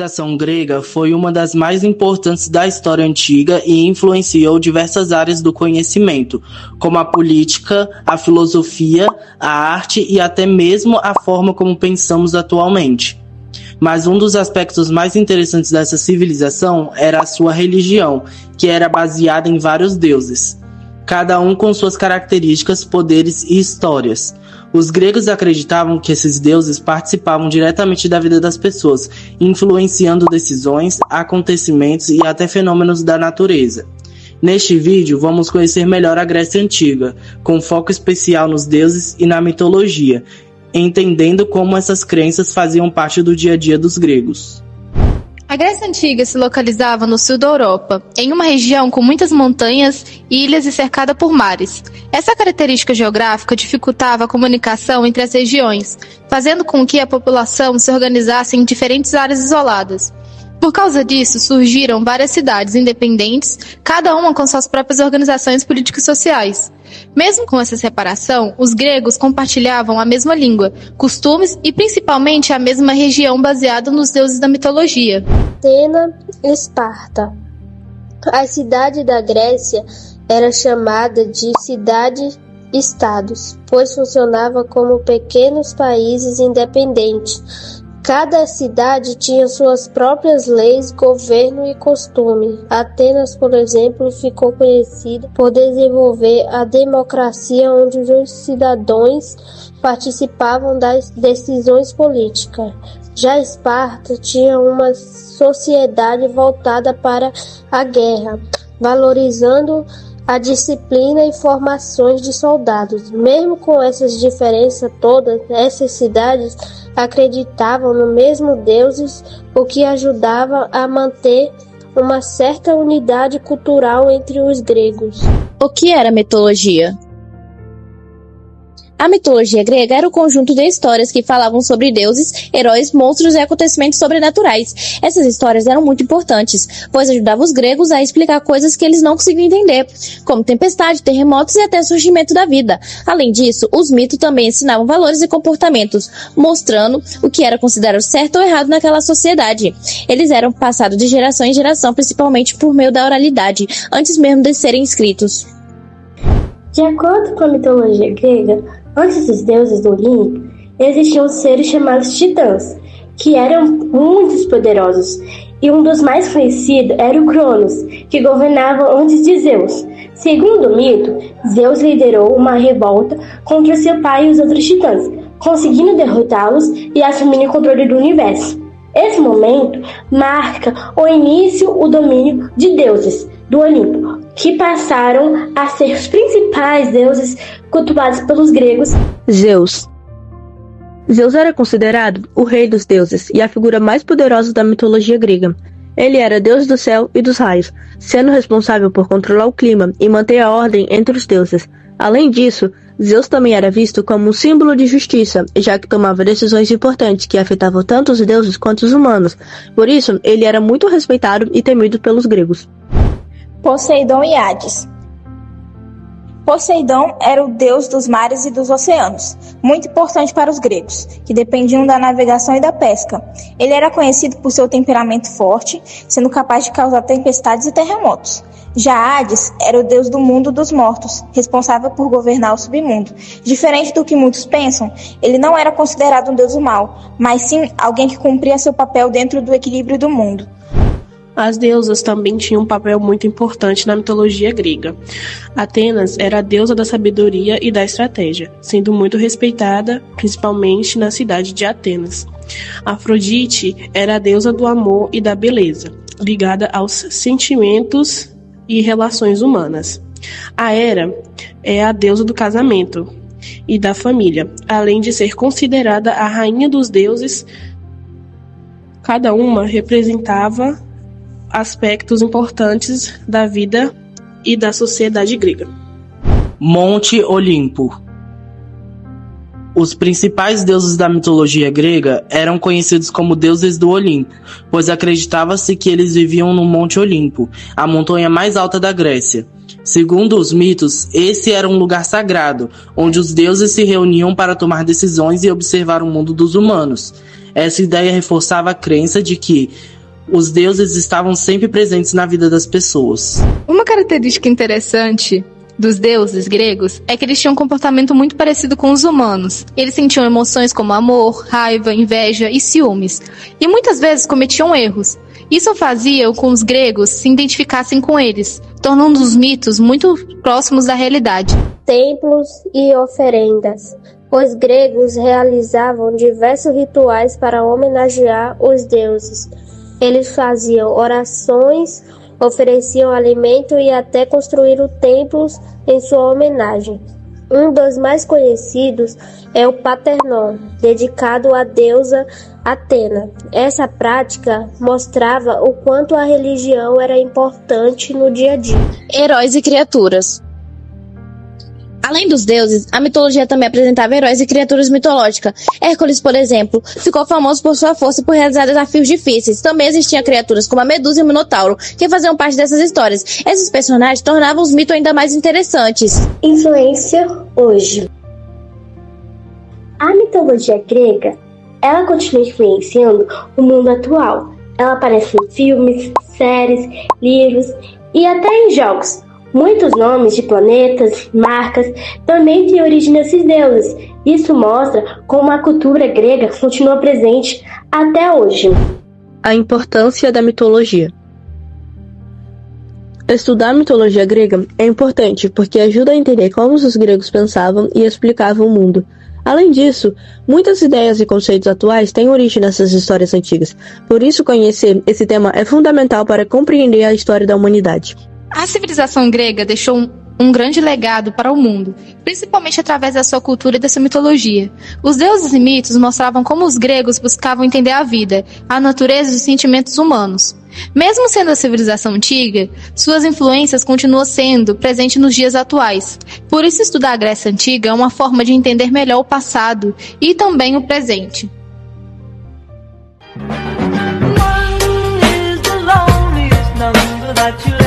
civilização grega foi uma das mais importantes da história antiga e influenciou diversas áreas do conhecimento, como a política, a filosofia, a arte e até mesmo a forma como pensamos atualmente. Mas um dos aspectos mais interessantes dessa civilização era a sua religião, que era baseada em vários deuses, cada um com suas características, poderes e histórias. Os gregos acreditavam que esses deuses participavam diretamente da vida das pessoas, influenciando decisões, acontecimentos e até fenômenos da natureza. Neste vídeo, vamos conhecer melhor a Grécia Antiga, com foco especial nos deuses e na mitologia, entendendo como essas crenças faziam parte do dia a dia dos gregos. A Grécia Antiga se localizava no sul da Europa, em uma região com muitas montanhas, ilhas e cercada por mares. Essa característica geográfica dificultava a comunicação entre as regiões, fazendo com que a população se organizasse em diferentes áreas isoladas. Por causa disso, surgiram várias cidades independentes, cada uma com suas próprias organizações políticas e sociais. Mesmo com essa separação, os gregos compartilhavam a mesma língua, costumes e principalmente a mesma região baseada nos deuses da mitologia. Atena e Esparta. A cidade da Grécia era chamada de cidade-estados, pois funcionava como pequenos países independentes. Cada cidade tinha suas próprias leis, governo e costume. Atenas, por exemplo, ficou conhecida por desenvolver a democracia, onde os cidadãos participavam das decisões políticas. Já Esparta tinha uma sociedade voltada para a guerra, valorizando a disciplina e formações de soldados. Mesmo com essas diferenças todas, essas cidades acreditavam no mesmo deuses, o que ajudava a manter uma certa unidade cultural entre os gregos. O que era mitologia? A mitologia grega era o conjunto de histórias que falavam sobre deuses, heróis, monstros e acontecimentos sobrenaturais. Essas histórias eram muito importantes, pois ajudavam os gregos a explicar coisas que eles não conseguiam entender, como tempestade, terremotos e até surgimento da vida. Além disso, os mitos também ensinavam valores e comportamentos, mostrando o que era considerado certo ou errado naquela sociedade. Eles eram passados de geração em geração, principalmente por meio da oralidade, antes mesmo de serem escritos. De acordo com a mitologia grega, antes dos deuses do Olimpo, existiam seres chamados titãs, que eram muito poderosos, e um dos mais conhecidos era o Cronos, que governava antes de Zeus. Segundo o mito, Zeus liderou uma revolta contra seu pai e os outros titãs, conseguindo derrotá-los e assumir o controle do universo. Esse momento marca o início do domínio de deuses do Olimpo, que passaram a ser os principais deuses cultuados pelos gregos. Zeus. Zeus era considerado o rei dos deuses e a figura mais poderosa da mitologia grega. Ele era deus do céu e dos raios, sendo responsável por controlar o clima e manter a ordem entre os deuses. Além disso, Zeus também era visto como um símbolo de justiça, já que tomava decisões importantes que afetavam tanto os deuses quanto os humanos. Por isso, ele era muito respeitado e temido pelos gregos. Poseidon e Hades. Poseidon era o deus dos mares e dos oceanos, muito importante para os gregos, que dependiam da navegação e da pesca. Ele era conhecido por seu temperamento forte, sendo capaz de causar tempestades e terremotos. Já Hades era o deus do mundo dos mortos, responsável por governar o submundo. Diferente do que muitos pensam, ele não era considerado um deus do mal, mas sim alguém que cumpria seu papel dentro do equilíbrio do mundo. As deusas também tinham um papel muito importante na mitologia grega. Atenas era a deusa da sabedoria e da estratégia, sendo muito respeitada, principalmente na cidade de Atenas. Afrodite era a deusa do amor e da beleza, ligada aos sentimentos e relações humanas. A Hera é a deusa do casamento e da família, além de ser considerada a rainha dos deuses. Cada uma representava aspectos importantes da vida e da sociedade grega. Monte Olimpo. Os principais deuses da mitologia grega eram conhecidos como deuses do Olimpo, pois acreditava-se que eles viviam no Monte Olimpo, a montanha mais alta da Grécia. Segundo os mitos, esse era um lugar sagrado, onde os deuses se reuniam para tomar decisões e observar o mundo dos humanos. Essa ideia reforçava a crença de que Os deuses estavam sempre presentes na vida das pessoas. Uma característica interessante dos deuses gregos é que eles tinham um comportamento muito parecido com os humanos. Eles sentiam emoções como amor, raiva, inveja e ciúmes. E muitas vezes cometiam erros. Isso fazia com que os gregos se identificassem com eles, tornando os mitos muito próximos da realidade. Templos e oferendas. Os gregos realizavam diversos rituais para homenagear os deuses. Eles faziam orações, ofereciam alimento e até construíram templos em sua homenagem. Um dos mais conhecidos é o Paternon, dedicado à deusa Atena. Essa prática mostrava o quanto a religião era importante no dia a dia. Heróis e criaturas. Além dos deuses, a mitologia também apresentava heróis e criaturas mitológicas. Hércules, por exemplo, ficou famoso por sua força por realizar desafios difíceis. Também existiam criaturas como a Medusa e o Minotauro, que faziam parte dessas histórias. Esses personagens tornavam os mitos ainda mais interessantes. Influência hoje. A mitologia grega, ela continua influenciando o mundo atual. Ela aparece em filmes, séries, livros e até em jogos. Muitos nomes de planetas, marcas, também têm origem nesses deuses. Isso mostra como a cultura grega continua presente até hoje. A importância da mitologia. Estudar a mitologia grega é importante porque ajuda a entender como os gregos pensavam e explicavam o mundo. Além disso, muitas ideias e conceitos atuais têm origem nessas histórias antigas. Por isso, conhecer esse tema é fundamental para compreender a história da humanidade. A civilização grega deixou um grande legado para o mundo, principalmente através da sua cultura e da sua mitologia. Os deuses e mitos mostravam como os gregos buscavam entender a vida, a natureza e os sentimentos humanos. Mesmo sendo a civilização antiga, suas influências continuam sendo presentes nos dias atuais. Por isso, estudar a Grécia Antiga é uma forma de entender melhor o passado e também o presente. One is the loneliest number that you'll